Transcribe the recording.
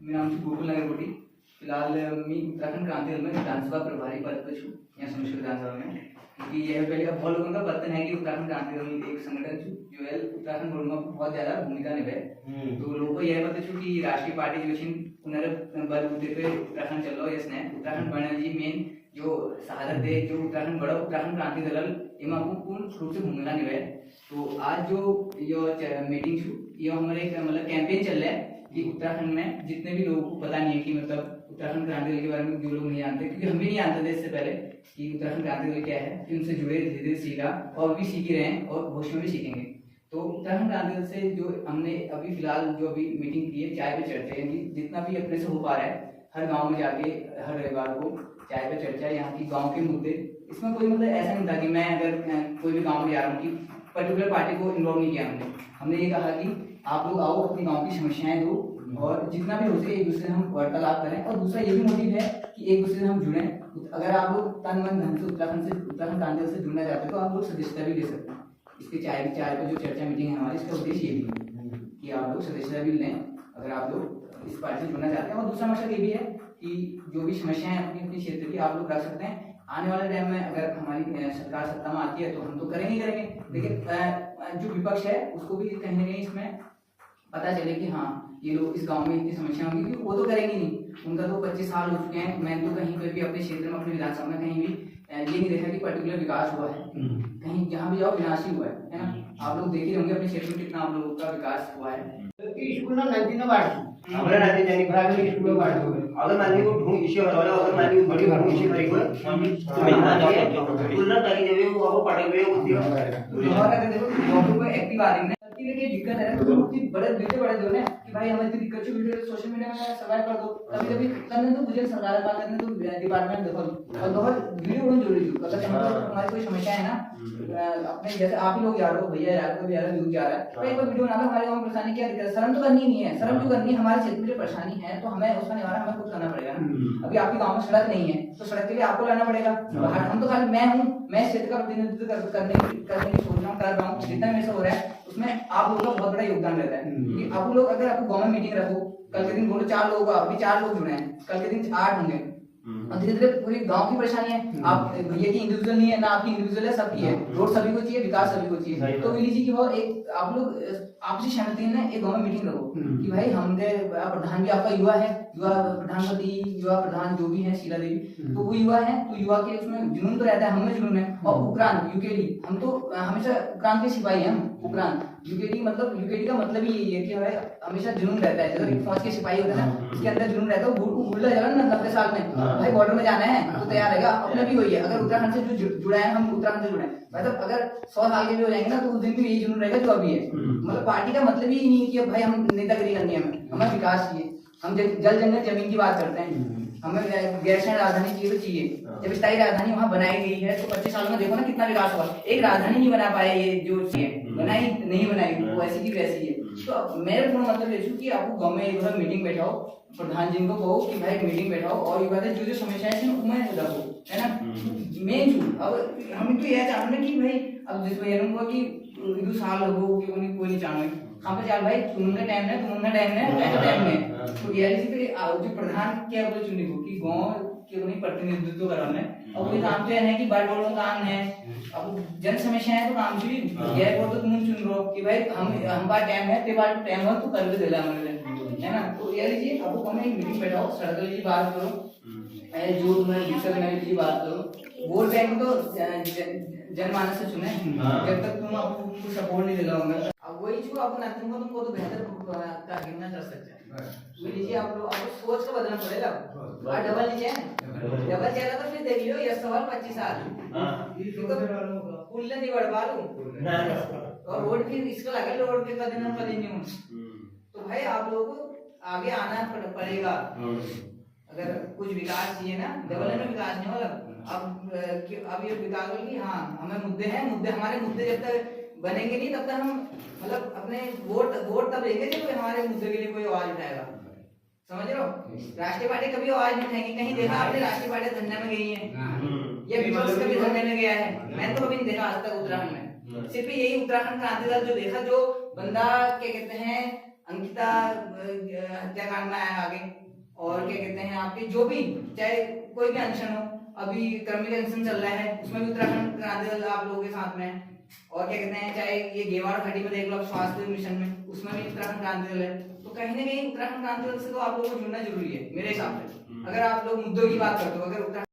मेरा नाम गोकुल नगर कोटी। फिलहाल मी उत्तराखंड क्रांति दल में विधानसभा प्रभारी पद पर छू यहाँ समस्या विधानसभा में, क्योंकि यह पहले अब बहुत लोगों का पता है कि उत्तराखंड क्रांति दल एक संगठन छू जो है उत्तराखंड बोर्ड में बहुत ज्यादा भूमिका निभाए। तो लोगों को यह पता छू कि राष्ट्रीय पार्टी जो पुनर्बल पे उत्तराखंड चल रहा है, इसने उत्तराखंड बनने जी मेन जो शहादत दे जो उत्तराखंड बड़ा उत्तराखंड क्रांति दल एमा पूर्ण रूप से भूमिका निभाए। तो आज जो ये मीटिंग छू ये हमारे मतलब कैंपेन चल रहा है कि उत्तराखंड में जितने भी लोगों को पता नहीं है कि मतलब उत्तराखंड क्रांति दल के बारे में जो लोग नहीं जानते, क्योंकि हम भी नहीं जानते थे इससे पहले कि उत्तराखंड क्रांति दल क्या है, कि उनसे जुड़े धीरे धीरे सीखा और भी सीख ही रहे हैं और भविष्य में भी सीखेंगे। तो उत्तराखंड क्रांति दल से जो हमने अभी फिलहाल जो अभी मीटिंग की है चाय पे चर्चा, यानी जितना भी अपने से हो पा रहा है हर गाँव में जाके हर रविवार को चाय पे चर्चा, यहाँ की गाँव के मुद्दे। इसमें कोई मतलब ऐसा नहीं था कि मैं अगर कोई भी गाँव में जा रहा हूँ कि पर्टिकुलर पार्टी को इन्वॉल्व नहीं किया हमने ये कहा कि आप लोग आओ अपने गाँव की समस्याएं दो और जितना भी हो सके एक दूसरे से हम वार्तालाप करें। और दूसरा ये भी मोटिव है कि एक दूसरे से हम जुड़ें। अगर आप लोग तन मन धन से उत्तराखंड क्रांति दल से जुड़ना चाहते हैं तो आप लोग सदस्यता भी ले सकते हैं। इसके चाय पे जो चर्चा मीटिंग है हमारी, इसका उद्देश्य ये भी है कि आप लोग सदस्यता भी लें अगर आप लोग इस पार्टी से जुड़ना चाहते हैं। और दूसरा मकसद ये भी है कि जो भी समस्याएं अपनी अपनी क्षेत्र की आप लोग रख सकते हैं। आने वाले टाइम में अगर हमारी सरकार सत्ता में आती है तो हम तो करेंगे, लेकिन जो विपक्ष है उसको भी कहीं ना कहीं इसमें पता चले कि हाँ ये लोग इस गांव में इतनी समस्या होंगी, क्योंकि वो तो करेंगे नहीं, उनका तो 25 साल हो चुके हैं। मैंने तो कहीं पे भी अपने क्षेत्र में अपने विधानसभा में कहीं भी ये नहीं देखा कि पर्टिकुलर विकास हुआ है। कहीं जहाँ भी जाओ विनाश ही हुआ है ना। आप लोग देख ही होंगे अपने क्षेत्र में कितना आप लोगों का विकास हुआ है। स्कूल ना नदी ना बाढ़ हमरा नदी जानी प्राइमरी स्कूल में बाढ़ हो गई। अगर मान ली वो ढूंढ इश्यू वाला अगर मान ली वो बड़ी ढूंढ इश्यू करी हुई तो मेहनत है स्कूल ना करी देवे वो पढ़े हुए उसी और अगर देखो लोगों को एक्टिव आ रही है की दिक्कत है तो बहुत ही बड़े जो है कि भाई हमें इतनी दिक्कत वीडियो सोशल मीडिया में सर्वाइव कर दो। कभी करने तो मुझे सरकार बात करने तो डिपार्टमेंट देखो और बहुत वीडियो बहुत जरूरी है। अगर हमारी कोई समस्या है ना अपने जैसे आप ही लोग जा रहे हो भैया यार कोई यार दूर जा रहा है तो एक बार वीडियो बना लो हमारे गांव में परेशानी क्या दिक्कत, शर्म तो करनी नहीं है। शर्म क्यों करनी है, हमारे क्षेत्र में परेशानी है तो हमें उसका निवारण हमें खुद करना पड़ेगा ना। अभी आपके गांव में सड़क नहीं है तो सड़क के लिए आपको लाना पड़ेगा बाहर। हम तो खाली मैं हूँ, मैं क्षेत्र का प्रतिनिधित्व करने की सोच रहा हूँ, कर रहा हूँ। जितना मेरे से हो रहा है उसमें आप लोगों का बहुत बड़ा योगदान रहता है कि आप लोग अगर आपको गांव में मीटिंग रखो, कल के दिन बोलो 4 लोग, अभी 4 लोग जुड़े हैं, कल के दिन 8 होंगे और धीरे धीरे पूरी गांव की परेशानी है। आप भैया की इंडिविजुअल नहीं है ना, आपकी इंडिविजुअल है, सबकी है। रोड सभी को चाहिए, विकास सभी को चाहिए। तो विली जी की वो एक आप लोग आपसी सहमति में एक गांव में मीटिंग रखो कि भाई हमने प्रधान भी आपका युवा है, युवा प्रधानमंत्री युवा प्रधान जो भी है शीला देवी, तो वो युवा है तो युवा के उसमें जुनून तो रहता है, हमें जुनून है। और उपरांत यूकेडी, हम तो हमेशा उपरांत के सिपाही हैं। हम उपरांत यूकेडी मतलब यूकेडी का मतलब ही यही है कि भाई हमेशा जुनून रहता है। जैसे फौज के सिपाही होते हैं ना, उसके अंदर जुनून रहता है। वो भूल जाएगा ना 90 साल में भाई बॉर्डर में जाना है तो तैयार रहेगा। अपने भी वही है, अगर उत्तराखंड से जो जुड़ा है, हम उत्तराखंड से जुड़े हैं, मतलब अगर 100 साल के भी हो जाएंगे ना तो उस दिन भी यही जुनून रहेगा जो अभी है। मतलब पार्टी का मतलब ही नहीं है कि भाई हम नेतागिरी करनी है, हमें विकास चाहिए। हम जल जंगल जमीन की बात करते हैं, हमें गैरसैंण राजधानी चाहिए तो चाहिए। जब स्थायी राजधानी वहाँ बनाई गई है तो 25 साल में देखो ना कितना विकास हुआ। एक राजधानी नहीं बना पाए, ये जो बनाई नहीं बनाई वो ऐसी की वैसी है। तो मेरे पूर्ण मतलब ये कि आपको गाँव में एक बार मीटिंग बैठाओ, प्रधान जी को कहो कि भाई मीटिंग बैठाओ और ये बातें जो समस्याएं हैं उनमें रखो, है ना। मेन अब हम तो यह चाहते हैं कि भाई अब जिस भैया को कि 2 साल हो कि कोई नहीं चाहे हम पे चाल भाई तुमने टाइम है तो रियलिटी पे जो प्रधान क्या बोले चुनी को कि गांव के उन्हें प्रतिनिधित्व कराना है। अब ये काम तो है कि बार बार काम है, अब जन समस्या है तो काम चाहिए ये बोल तो तुम चुन लो कि भाई हम बार टाइम है ते बार टाइम हो तो कर दे देला हमारे है ना। तो रियलिटी अब कौन एक मीटिंग बैठाओ, सड़क की बात करो, जो तुम्हें दिक्कत है की बात करो। वोट बैंक तो जनमानस से चुने, जब तक तुम आपको सपोर्ट नहीं दिलाओगे अब वही जो अपना तुमको तो बेहतर करना कर सकते हैं। वो लीजिए आप लोग आपको सोच को बदलना पड़ेगा। और डबल लीजिए, डबल चेहरा तो फिर देख लियो ये सवाल 25 साल तो पुल नहीं बढ़ पा लूं और रोड की इसको लगा रोड के कदम पर नहीं हूं तो भाई आप लोगों को आगे आना पड़ेगा। अगर कुछ विकास चाहिए ना, डबल में विकास नहीं होगा। अब ये विकास होगी, हाँ हमें मुद्दे हैं, हमारे मुद्दे जब तक बनेंगे नहीं तब तक हम मतलब अपने वोट तब लेंगे जब हमारे मुद्दे के लिए कोई आवाज उठाएगा। समझ रहे हो, राष्ट्रीय पार्टी कभी आवाज नहीं उठाएगी। कहीं देखा आपने राष्ट्रीय पार्टी धरने में गई है या विपक्ष कभी धरने में गया है? मैंने तो कभी नहीं देखा आज तक उत्तराखंड में। सिर्फ यही उत्तराखंड क्रांति दल जो देखा, जो बंदा क्या कहते हैं अंकिता हत्याकांड में आया आगे, और क्या कहते हैं आपके जो भी चाहे कोई भी अनशन हो, अभी कर्मी अनशन चल रहा है उसमें भी उत्तराखंड क्रांति दल आप लोगों के साथ में है, और क्या कहते हैं चाहे ये गेवाड़ घाटी में देख लो आप स्वास्थ्य मिशन में, उसमें भी उत्तराखंड क्रांति दल है। तो कहीं ना कहीं उत्तराखंड क्रांति दल से तो आप लोगों को जुड़ना जरूरी है मेरे हिसाब से। अगर आप लोग मुद्दों की बात करते हो, अगर